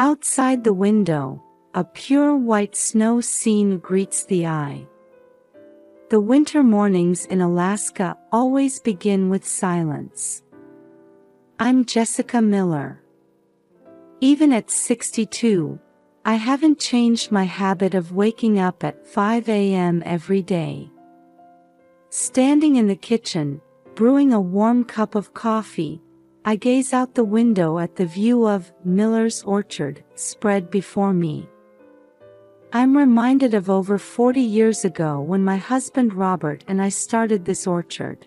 Outside the window, a pure white snow scene greets the eye. The winter mornings in Alaska always begin with silence. I'm Jessica Miller. Even at 62, I haven't changed my habit of waking up at 5 a.m. every day. Standing in the kitchen, brewing a warm cup of coffee, I gaze out the window at the view of Miller's orchard spread before me. I'm reminded of over 40 years ago when my husband Robert and I started this orchard.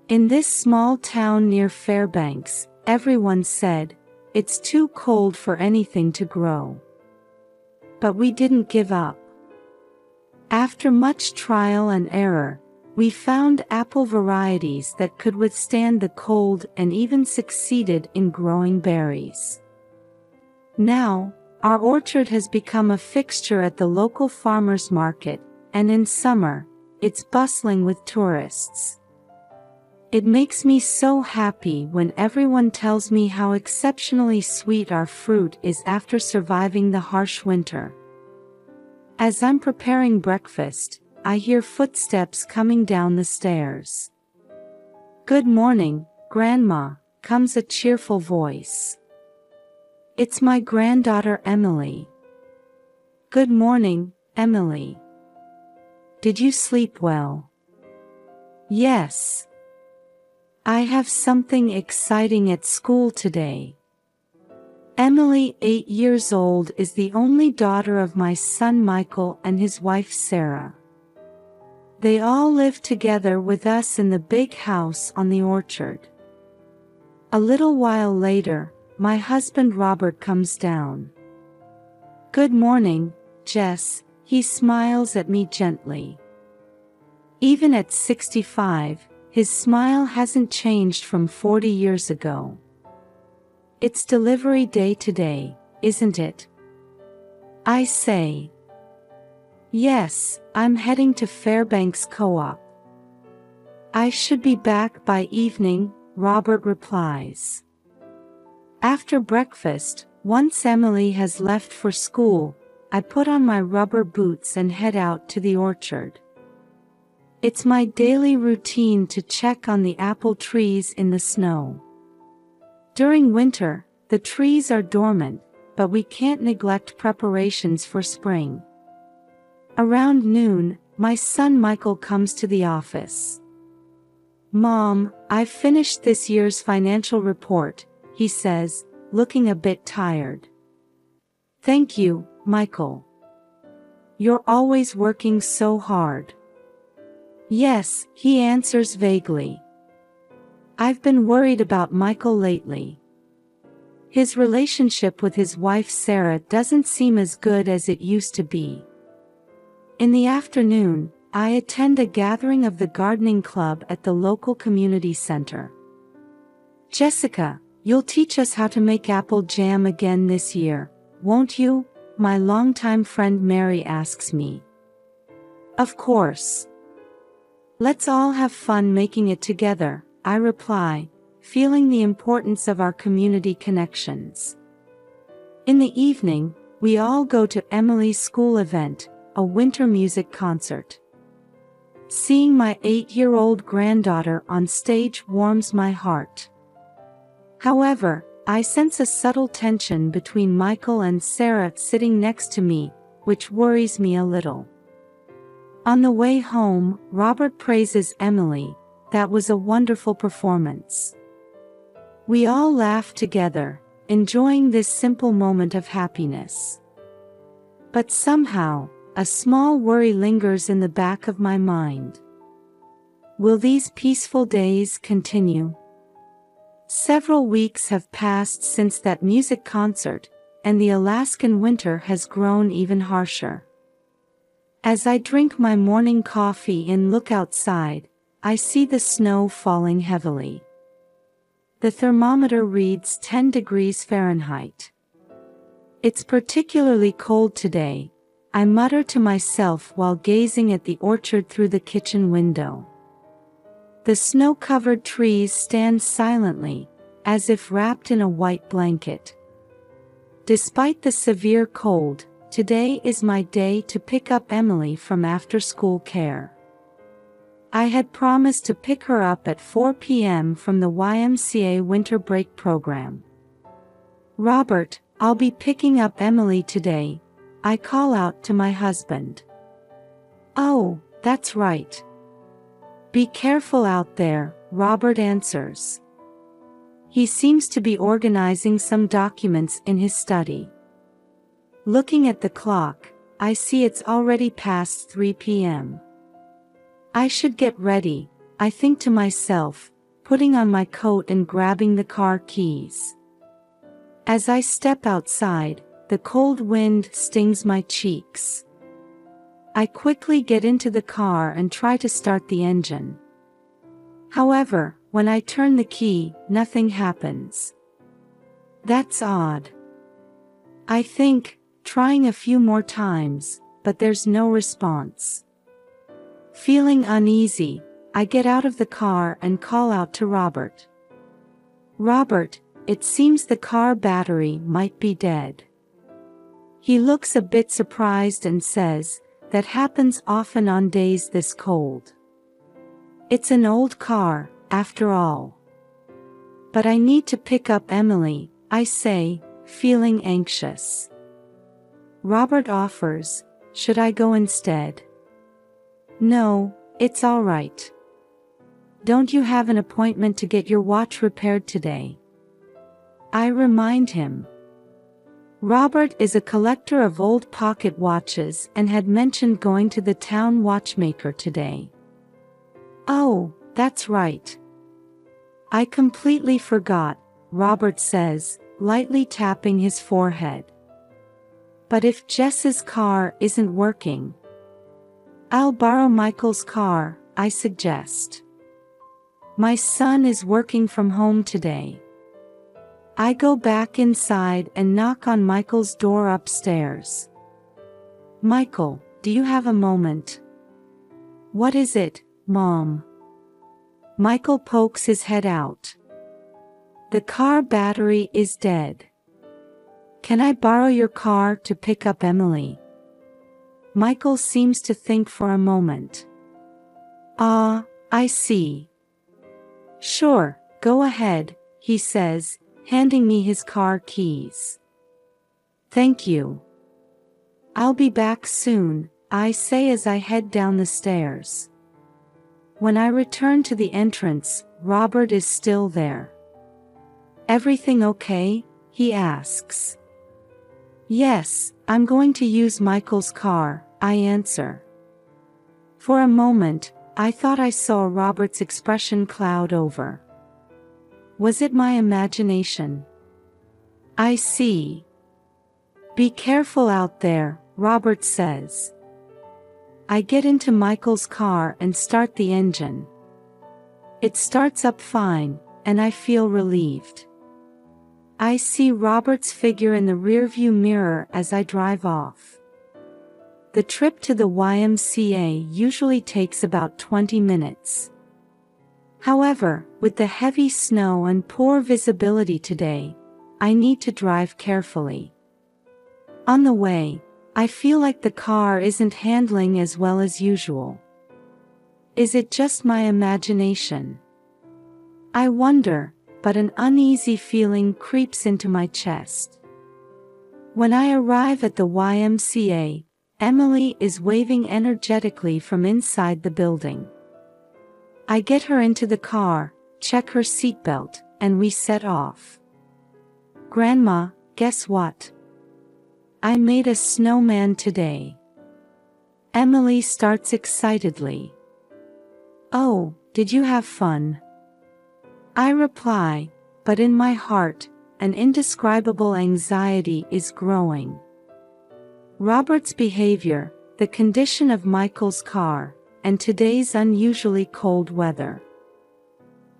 In this small town near Fairbanks, everyone said, "It's too cold for anything to grow." But we didn't give up. After much trial and error, we found apple varieties that could withstand the cold and even succeeded in growing berries. Now, our orchard has become a fixture at the local farmers market, and in summer, it's bustling with tourists. It makes me so happy when everyone tells me how exceptionally sweet our fruit is after surviving the harsh winter. As I'm preparing breakfast, I hear footsteps coming down the stairs. "Good morning, Grandma," comes a cheerful voice. It's my granddaughter Emily. "Good morning, Emily. Did you sleep well?" "Yes. I have something exciting at school today." Emily, 8 years old, is the only daughter of my son Michael and his wife Sarah. They all live together with us in the big house on the orchard. A little while later, my husband Robert comes down. "Good morning, Jess," he smiles at me gently. Even at 65, his smile hasn't changed from 40 years ago. It's delivery day today, isn't it? I say. "Yes, I'm heading to Fairbanks Co-op." "I should be back by evening," Robert replies. After breakfast, once Emily has left for school, I put on my rubber boots and head out to the orchard. It's my daily routine to check on the apple trees in the snow. During winter, the trees are dormant, but we can't neglect preparations for spring. Around noon, my son Michael comes to the office. "Mom, I've finished this year's financial report," he says, looking a bit tired. "Thank you, Michael. You're always working so hard." "Yes," he answers vaguely. I've been worried about Michael lately. His relationship with his wife Sarah doesn't seem as good as it used to be. In the afternoon, I attend a gathering of the gardening club at the local community center. "Jessica, you'll teach us how to make apple jam again this year, won't you?" my longtime friend Mary asks me. "Of course. Let's all have fun making it together," I reply, feeling the importance of our community connections. In the evening, we all go to Emily's school event, a winter music concert. Seeing my 8-year-old granddaughter on stage warms my heart. However, I sense a subtle tension between Michael and Sarah sitting next to me, which worries me a little. On the way home, Robert praises Emily. "That was a wonderful performance." We all laugh together, enjoying this simple moment of happiness. But somehow, a small worry lingers in the back of my mind. Will these peaceful days continue? Several weeks have passed since that music concert, and the Alaskan winter has grown even harsher. As I drink my morning coffee and look outside, I see the snow falling heavily. The thermometer reads 10 degrees Fahrenheit. "It's particularly cold today," I mutter to myself while gazing at the orchard through the kitchen window. The snow-covered trees stand silently, as if wrapped in a white blanket. Despite the severe cold, today is my day to pick up Emily from after-school care. I had promised to pick her up at 4 p.m. from the YMCA winter break program. "Robert, I'll be picking up Emily today," I call out to my husband. "Oh, that's right. Be careful out there," Robert answers. He seems to be organizing some documents in his study. Looking at the clock, I see it's already past 3 p.m. I should get ready, I think to myself, putting on my coat and grabbing the car keys. As I step outside, the cold wind stings my cheeks. I quickly get into the car and try to start the engine. However, when I turn the key, nothing happens. That's odd. I think, trying a few more times, but there's no response. Feeling uneasy, I get out of the car and call out to Robert. "Robert, it seems the car battery might be dead." He looks a bit surprised and says, "That happens often on days this cold. It's an old car, after all." "But I need to pick up Emily," I say, feeling anxious. Robert offers, "Should I go instead?" "No, it's all right. Don't you have an appointment to get your watch repaired today?" I remind him. Robert is a collector of old pocket watches and had mentioned going to the town watchmaker today. "Oh, that's right. I completely forgot," Robert says, lightly tapping his forehead. "But if Jess's car isn't working, I'll borrow Michael's car," I suggest. "My son is working from home today." I go back inside and knock on Michael's door upstairs. "Michael, do you have a moment?" "What is it, Mom?" Michael pokes his head out. "The car battery is dead. Can I borrow your car to pick up Emily?" Michael seems to think for a moment. "Ah, I see. Sure, go ahead," he says, handing me his car keys. "Thank you. I'll be back soon," I say as I head down the stairs. When I return to the entrance, Robert is still there. "Everything okay?" he asks. "Yes, I'm going to use Michael's car," I answer. For a moment, I thought I saw Robert's expression cloud over. Was it my imagination? "I see. Be careful out there," Robert says. I get into Michael's car and start the engine. It starts up fine, and I feel relieved. I see Robert's figure in the rearview mirror as I drive off. The trip to the YMCA usually takes about 20 minutes. However, with the heavy snow and poor visibility today, I need to drive carefully. On the way, I feel like the car isn't handling as well as usual. Is it just my imagination? I wonder, but an uneasy feeling creeps into my chest. When I arrive at the YMCA, Emily is waving energetically from inside the building. I get her into the car, check her seatbelt, and we set off. "Grandma, guess what? I made a snowman today." Emily starts excitedly. "Oh, did you have fun?" I reply, but in my heart, an indescribable anxiety is growing. Robert's behavior, the condition of Michael's car, and today's unusually cold weather.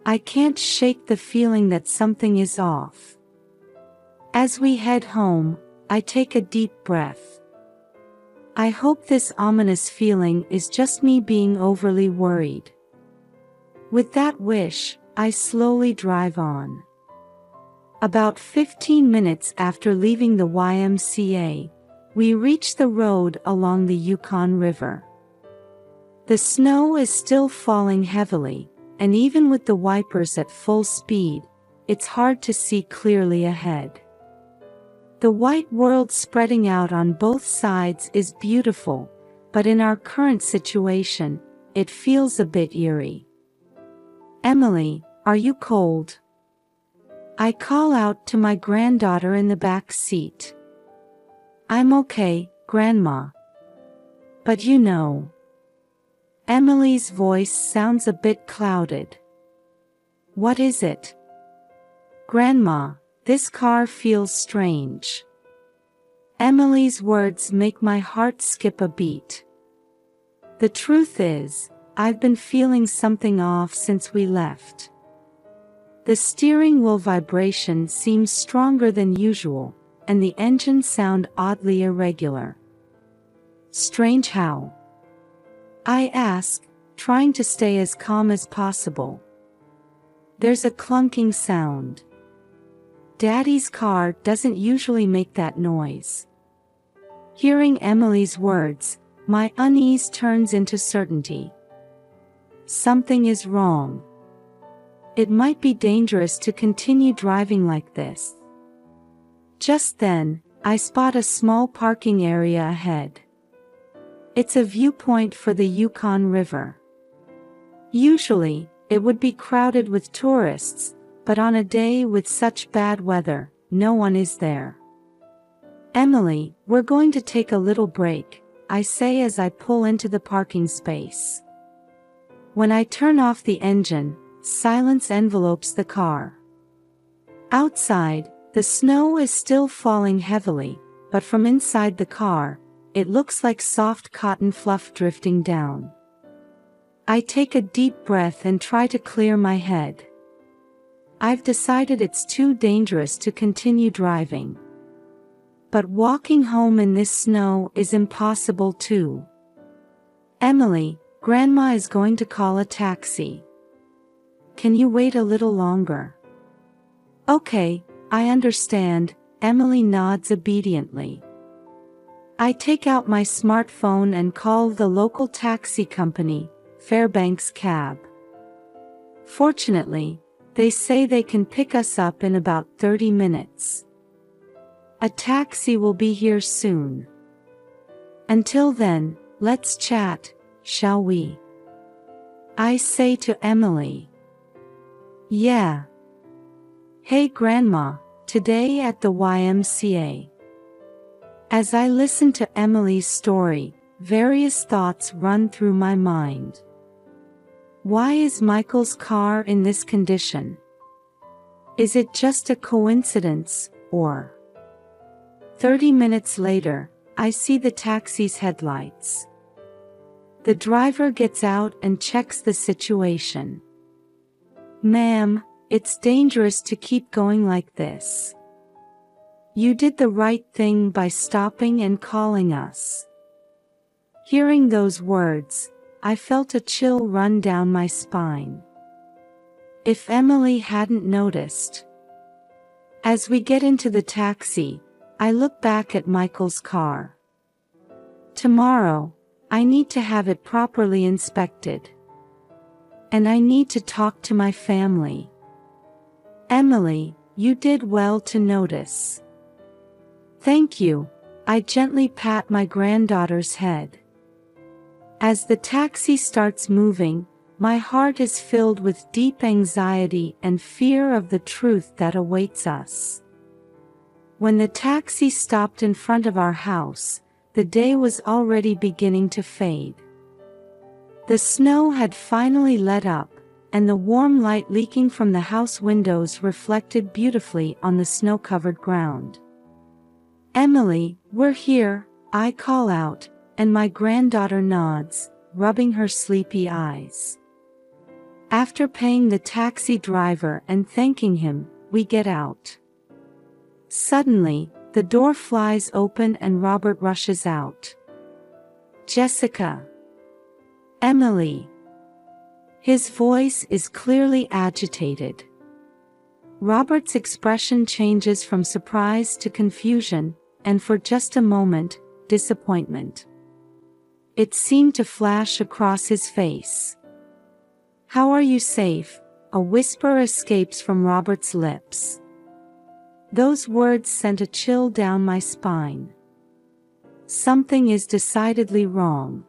I can't shake the feeling that something is off. As we head home, I take a deep breath. I hope this ominous feeling is just me being overly worried. With that wish, I slowly drive on. About 15 minutes after leaving the YMCA, we reach the road along the Yukon River. The snow is still falling heavily, and even with the wipers at full speed, it's hard to see clearly ahead. The white world spreading out on both sides is beautiful, but in our current situation, it feels a bit eerie. "Emily, are you cold?" I call out to my granddaughter in the back seat. "I'm okay, Grandma. But you know." Emily's voice sounds a bit clouded. "What is it?" "Grandma, this car feels strange." Emily's words make my heart skip a beat. The truth is, I've been feeling something off since we left. The steering wheel vibration seems stronger than usual, and the engine sound oddly irregular. "Strange how?" I ask, trying to stay as calm as possible. "There's a clunking sound. Daddy's car doesn't usually make that noise." Hearing Emily's words, my unease turns into certainty. Something is wrong. It might be dangerous to continue driving like this. Just then, I spot a small parking area ahead. It's a viewpoint for the Yukon River. Usually, it would be crowded with tourists, but on a day with such bad weather, no one is there. "Emily, we're going to take a little break," I say as I pull into the parking space. When I turn off the engine, silence envelopes the car. Outside, the snow is still falling heavily, but from inside the car, it looks like soft cotton fluff drifting down. I take a deep breath and try to clear my head. I've decided it's too dangerous to continue driving. But walking home in this snow is impossible too. "Emily, Grandma is going to call a taxi. Can you wait a little longer?" "Okay, I understand," Emily nods obediently. I take out my smartphone and call the local taxi company, Fairbanks Cab. Fortunately, they say they can pick us up in about 30 minutes. A taxi will be here soon. Until then, let's chat, shall we? I say to Emily. "Yeah. Hey Grandma, today at the YMCA." As I listen to Emily's story, various thoughts run through my mind. Why is Michael's car in this condition? Is it just a coincidence, or? 30 minutes later, I see the taxi's headlights. The driver gets out and checks the situation. "Ma'am, it's dangerous to keep going like this. You did the right thing by stopping and calling us." Hearing those words, I felt a chill run down my spine. If Emily hadn't noticed. As we get into the taxi, I look back at Michael's car. Tomorrow, I need to have it properly inspected. And I need to talk to my family. "Emily, you did well to notice." "Thank you," I gently pat my granddaughter's head. As the taxi starts moving, my heart is filled with deep anxiety and fear of the truth that awaits us. When the taxi stopped in front of our house, the day was already beginning to fade. The snow had finally let up, and the warm light leaking from the house windows reflected beautifully on the snow-covered ground. "Emily, we're here," I call out, and my granddaughter nods, rubbing her sleepy eyes. After paying the taxi driver and thanking him, we get out. Suddenly, the door flies open and Robert rushes out. "Jessica." "Emily." His voice is clearly agitated. Robert's expression changes from surprise to confusion, and for just a moment, disappointment. It seemed to flash across his face. "How are you safe?" a whisper escapes from Robert's lips. Those words sent a chill down my spine. Something is decidedly wrong.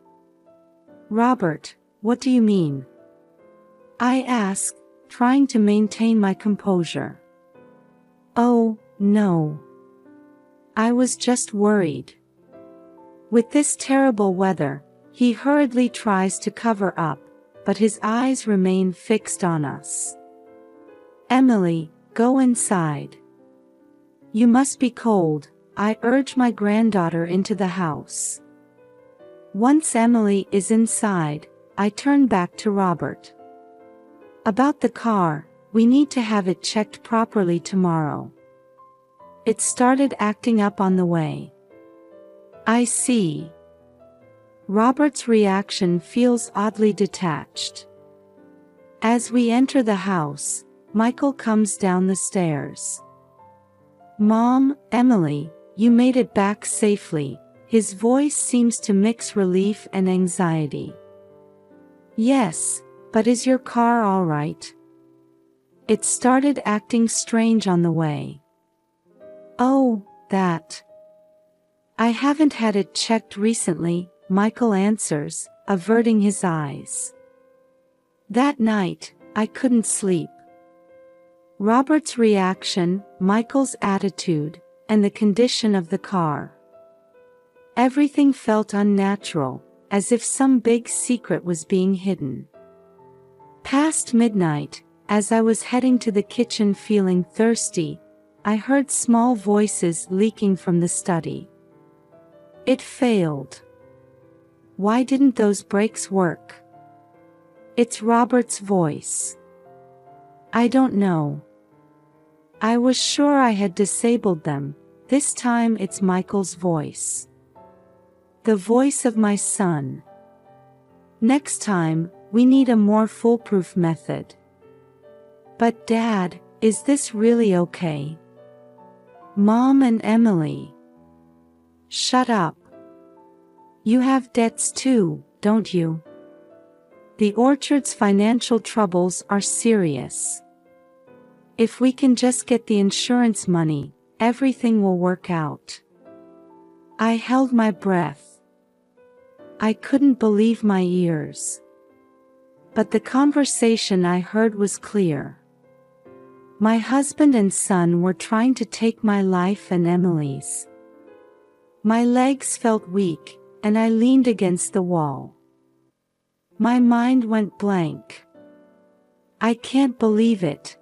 "Robert, what do you mean?" I asked, trying to maintain my composure. "Oh, no. I was just worried." With this terrible weather, he hurriedly tries to cover up, but his eyes remain fixed on us. "Emily, go inside. You must be cold," I urge my granddaughter into the house. Once Emily is inside, I turn back to Robert. "About the car, we need to have it checked properly tomorrow. It started acting up on the way." "I see." Robert's reaction feels oddly detached. As we enter the house, Michael comes down the stairs. "Mom, Emily, you made it back safely." His voice seems to mix relief and anxiety. "Yes, but is your car all right? It started acting strange on the way." "Oh, that. I haven't had it checked recently," Michael answers, averting his eyes. "That night, I couldn't sleep." Robert's reaction, Michael's attitude, and the condition of the car. Everything felt unnatural, as if some big secret was being hidden. Past midnight, as I was heading to the kitchen feeling thirsty, I heard small voices leaking from the study. It failed. Why didn't those brakes work? It's Robert's voice. I don't know. I was sure I had disabled them. This time it's Michael's voice. The voice of my son. Next time, we need a more foolproof method. "But Dad, is this really okay?" "Mom and Emily." "Shut up. You have debts too, don't you?" The orchard's financial troubles are serious. If we can just get the insurance money, everything will work out. I held my breath. I couldn't believe my ears. But the conversation I heard was clear. My husband and son were trying to take my life and Emily's. My legs felt weak, and I leaned against the wall. My mind went blank. I can't believe it.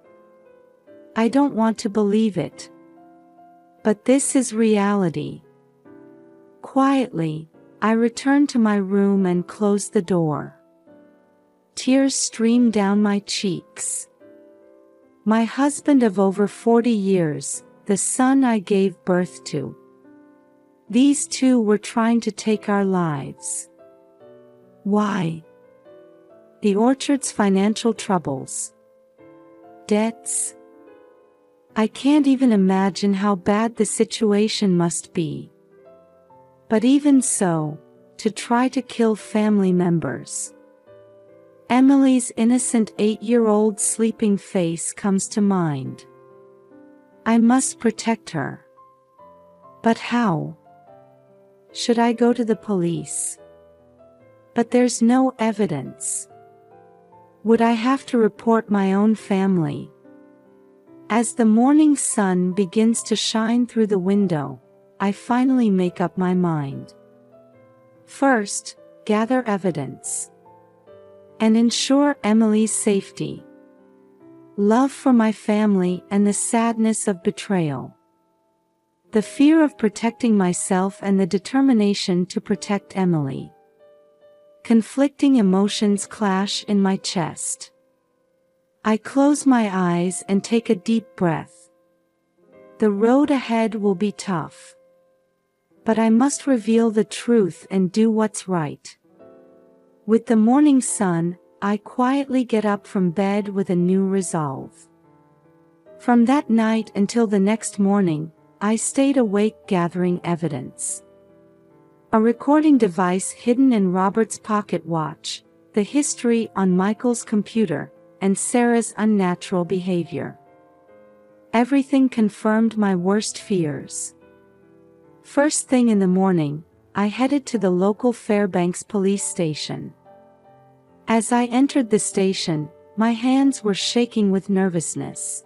I don't want to believe it. But this is reality. Quietly, I returned to my room and closed the door. Tears streamed down my cheeks. My husband of over 40 years, the son I gave birth to. These two were trying to take our lives. Why? The orchard's financial troubles. Debts. I can't even imagine how bad the situation must be. But even so, to try to kill family members. Emily's innocent 8-year-old sleeping face comes to mind. I must protect her. But how? Should I go to the police? But there's no evidence. Would I have to report my own family? As the morning sun begins to shine through the window, I finally make up my mind. First, gather evidence. And ensure Emily's safety. Love for my family and the sadness of betrayal. The fear of protecting myself and the determination to protect Emily. Conflicting emotions clash in my chest. I close my eyes and take a deep breath. The road ahead will be tough. But I must reveal the truth and do what's right. With the morning sun, I quietly get up from bed with a new resolve. From that night until the next morning, I stayed awake gathering evidence. A recording device hidden in Robert's pocket watch, the history on Michael's computer, and Sarah's unnatural behavior. Everything confirmed my worst fears. First thing in the morning, I headed to the local Fairbanks police station. As I entered the station, my hands were shaking with nervousness.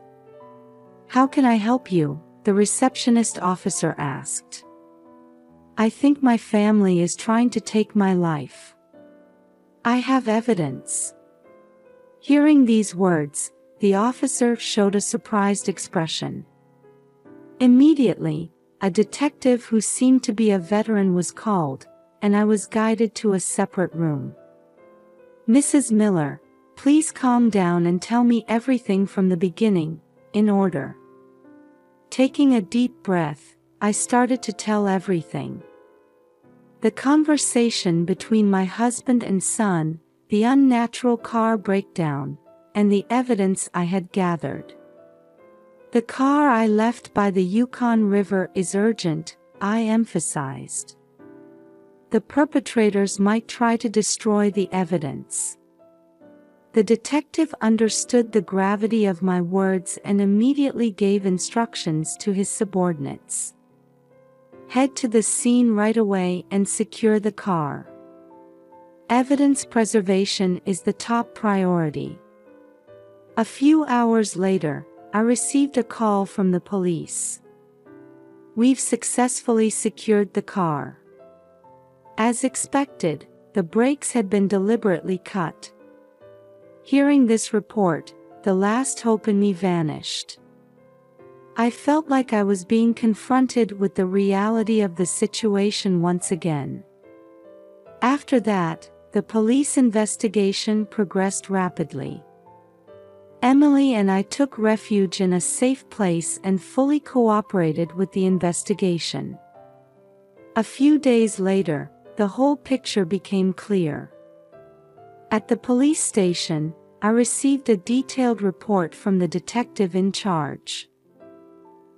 "How can I help you?" the receptionist officer asked. "I think my family is trying to take my life. I have evidence." Hearing these words, the officer showed a surprised expression. Immediately, a detective who seemed to be a veteran was called, and I was guided to a separate room. "Mrs. Miller, please calm down and tell me everything from the beginning, in order." Taking a deep breath, I started to tell everything. The conversation between my husband and son, the unnatural car breakdown, and the evidence I had gathered. "The car I left by the Yukon River is urgent," I emphasized. "The perpetrators might try to destroy the evidence." The detective understood the gravity of my words and immediately gave instructions to his subordinates. "Head to the scene right away and secure the car. Evidence preservation is the top priority." A few hours later, I received a call from the police. "We've successfully secured the car." As expected, the brakes had been deliberately cut. Hearing this report, the last hope in me vanished. I felt like I was being confronted with the reality of the situation once again. After that, the police investigation progressed rapidly. Emily and I took refuge in a safe place and fully cooperated with the investigation. A few days later, the whole picture became clear. At the police station, I received a detailed report from the detective in charge.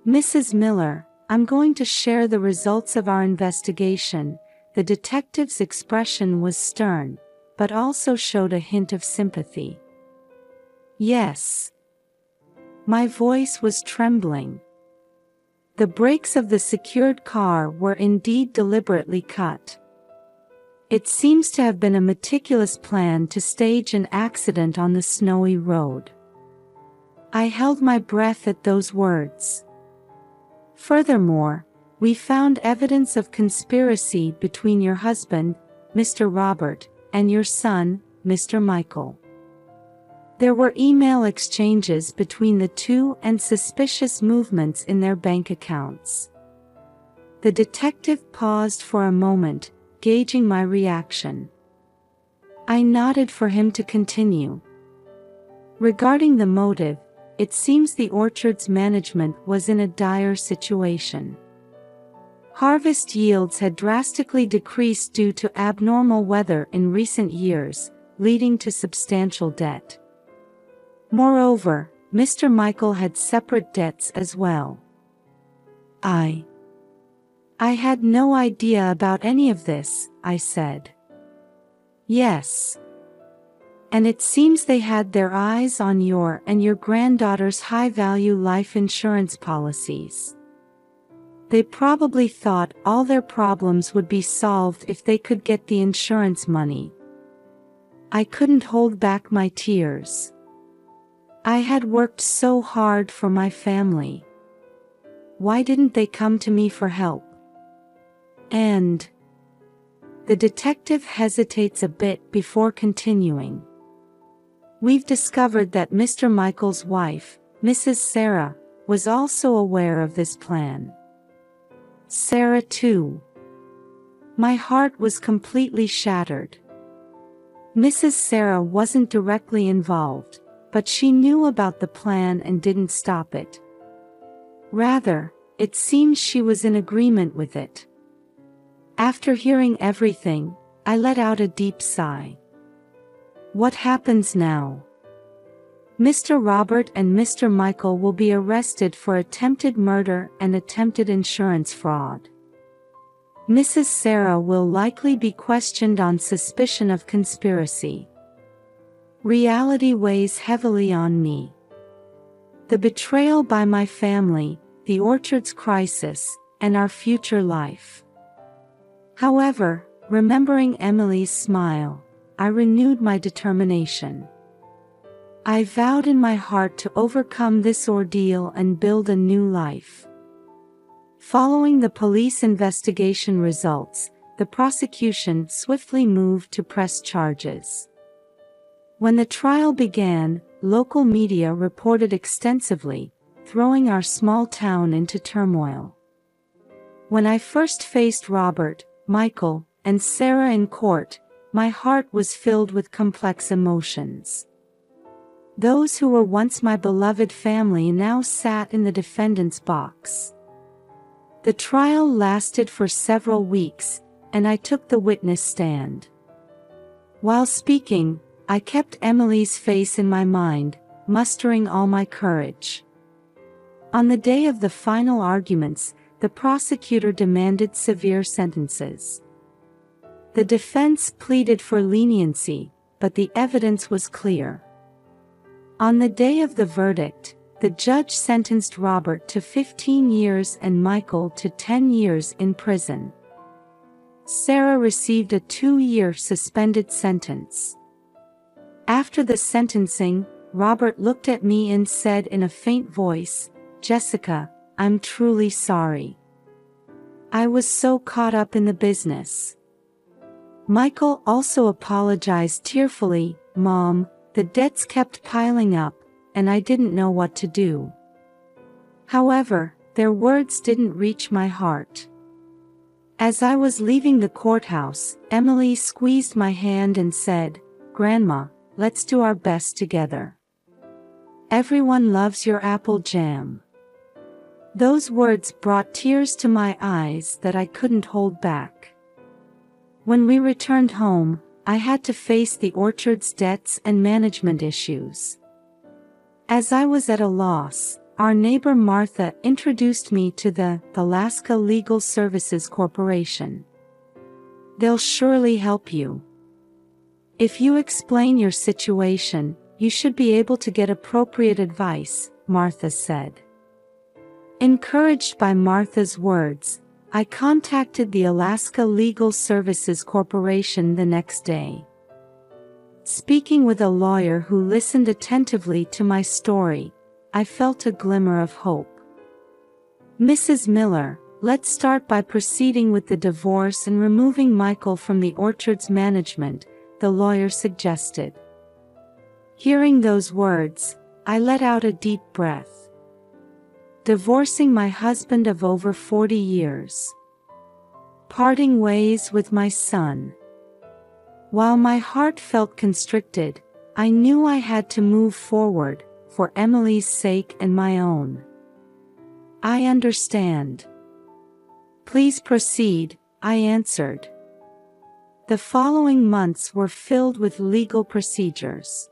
"Mrs. Miller, I'm going to share the results of our investigation." The detective's expression was stern, but also showed a hint of sympathy. "Yes." My voice was trembling. The brakes of the secured car were indeed deliberately cut. It seems to have been a meticulous plan to stage an accident on the snowy road. I held my breath at those words. Furthermore, we found evidence of conspiracy between your husband, Mr. Robert, and your son, Mr. Michael. There were email exchanges between the two and suspicious movements in their bank accounts. The detective paused for a moment, gauging my reaction. I nodded for him to continue. "Regarding the motive, it seems the orchard's management was in a dire situation. Harvest yields had drastically decreased due to abnormal weather in recent years, leading to substantial debt. Moreover, Mr. Michael had separate debts as well." I had no idea about any of this," I said. "Yes. And it seems they had their eyes on your and your granddaughter's high-value life insurance policies. They probably thought all their problems would be solved if they could get the insurance money." I couldn't hold back my tears. I had worked so hard for my family. Why didn't they come to me for help? And the detective hesitates a bit before continuing. "We've discovered that Mr. Michael's wife, Mrs. Sarah, was also aware of this plan." "Sarah too." My heart was completely shattered. Mrs. Sarah wasn't directly involved, but she knew about the plan and didn't stop it. Rather, it seems she was in agreement with it. After hearing everything, I let out a deep sigh. What happens now? Mr. Robert and Mr. Michael will be arrested for attempted murder and attempted insurance fraud. Mrs. Sarah will likely be questioned on suspicion of conspiracy. Reality weighs heavily on me. The betrayal by my family, the orchard's crisis, and our future life. However, remembering Emily's smile, I renewed my determination. I vowed in my heart to overcome this ordeal and build a new life. Following the police investigation results, the prosecution swiftly moved to press charges. When the trial began, local media reported extensively, throwing our small town into turmoil. When I first faced Robert, Michael, and Sarah in court, my heart was filled with complex emotions. Those who were once my beloved family now sat in the defendant's box. The trial lasted for several weeks, and I took the witness stand. While speaking, I kept Emily's face in my mind, mustering all my courage. On the day of the final arguments, the prosecutor demanded severe sentences. The defense pleaded for leniency, but the evidence was clear. On the day of the verdict, the judge sentenced Robert to 15 years and Michael to 10 years in prison. Sarah received a 2-year suspended sentence. After the sentencing, Robert looked at me and said in a faint voice, "Jessica, I'm truly sorry. I was so caught up in the business." Michael also apologized tearfully, "Mom, the debts kept piling up, and I didn't know what to do." However, their words didn't reach my heart. As I was leaving the courthouse, Emily squeezed my hand and said, "Grandma, let's do our best together. Everyone loves your apple jam." Those words brought tears to my eyes that I couldn't hold back. When we returned home, I had to face the orchard's debts and management issues. As I was at a loss, our neighbor Martha introduced me to the Alaska Legal Services Corporation. "They'll surely help you. If you explain your situation, you should be able to get appropriate advice," Martha said. Encouraged by Martha's words, I contacted the Alaska Legal Services Corporation the next day. Speaking with a lawyer who listened attentively to my story, I felt a glimmer of hope. "Mrs. Miller, let's start by proceeding with the divorce and removing Michael from the orchard's management," the lawyer suggested. Hearing those words, I let out a deep breath. Divorcing my husband of over 40 years. Parting ways with my son. While my heart felt constricted, I knew I had to move forward, for Emily's sake and my own. "I understand. Please proceed," I answered. The following months were filled with legal procedures.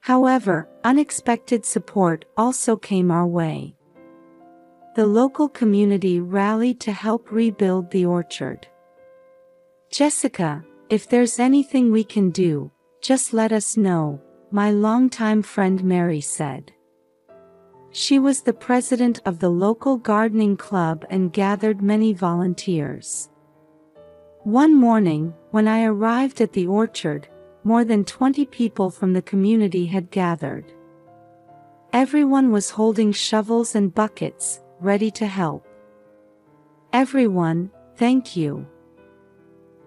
However, unexpected support also came our way. The local community rallied to help rebuild the orchard. "Jessica, if there's anything we can do, just let us know," my longtime friend Mary said. She was the president of the local gardening club and gathered many volunteers. One morning, when I arrived at the orchard, more than 20 people from the community had gathered. Everyone was holding shovels and buckets, ready to help. "Everyone, thank you."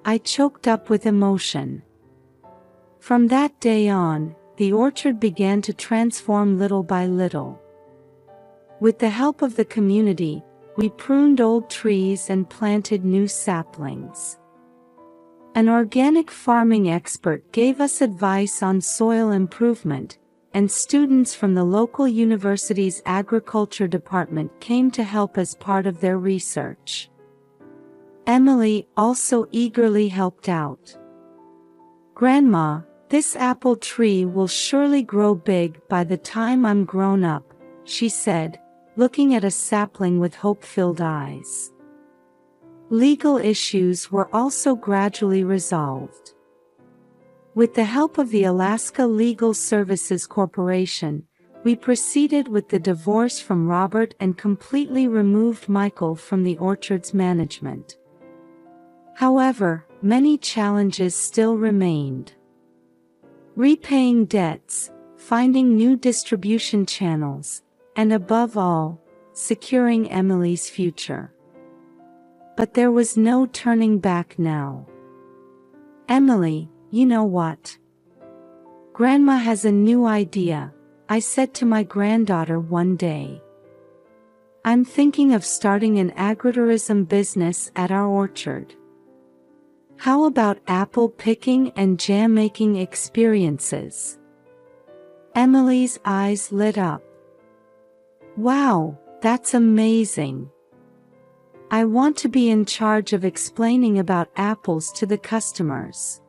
I choked up with emotion. From that day on, the orchard began to transform little by little. With the help of the community, we pruned old trees and planted new saplings. An organic farming expert gave us advice on soil improvement, and students from the local university's agriculture department came to help as part of their research. Emily also eagerly helped out. "Grandma, "This apple tree will surely grow big by the time I'm grown up," she said, looking at a sapling with hope-filled eyes. Legal issues were also gradually resolved. With the help of the Alaska Legal Services Corporation, we proceeded with the divorce from Robert and completely removed Michael from the orchard's management. However, many challenges still remained. Repaying debts, finding new distribution channels, and above all, securing Emily's future. But there was no turning back now. "Emily, you know what? Grandma has a new idea," I said to my granddaughter one day. "I'm thinking of starting an agritourism business at our orchard. How about apple picking and jam making experiences?" Emily's eyes lit up. "Wow, that's amazing. I want to be in charge of explaining about apples to the customers."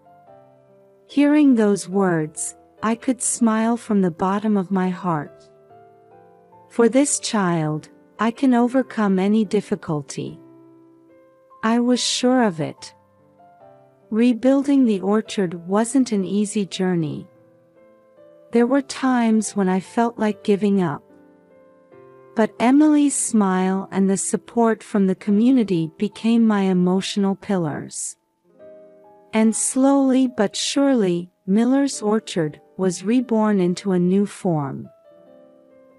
Hearing those words, I could smile from the bottom of my heart. For this child, I can overcome any difficulty. I was sure of it. Rebuilding the orchard wasn't an easy journey. There were times when I felt like giving up. But Emily's smile and the support from the community became my emotional pillars. And slowly but surely, Miller's Orchard was reborn into a new form.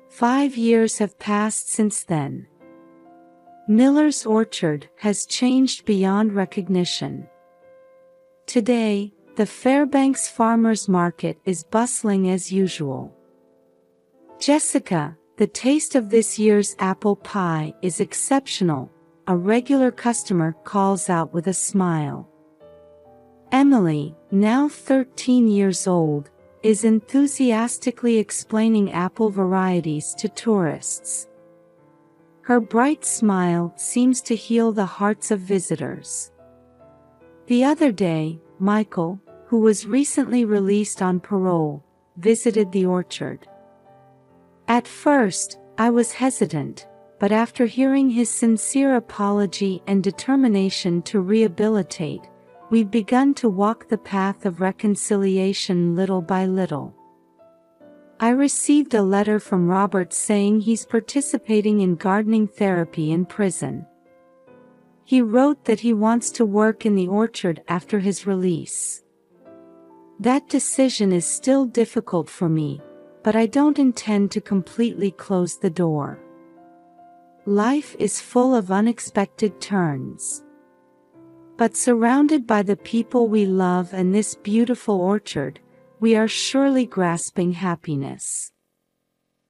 5 years have passed since then. Miller's Orchard has changed beyond recognition. Today, the Fairbanks Farmers Market is bustling as usual. "Jessica, the taste of this year's apple pie is exceptional," a regular customer calls out with a smile. Emily, now 13 years old, is enthusiastically explaining apple varieties to tourists. Her bright smile seems to heal the hearts of visitors. The other day, Michael, who was recently released on parole, visited the orchard. At first, I was hesitant, but after hearing his sincere apology and determination to rehabilitate, we've begun to walk the path of reconciliation little by little. I received a letter from Robert saying he's participating in gardening therapy in prison. He wrote that he wants to work in the orchard after his release. That decision is still difficult for me, but I don't intend to completely close the door. Life is full of unexpected turns. But surrounded by the people we love and this beautiful orchard, we are surely grasping happiness.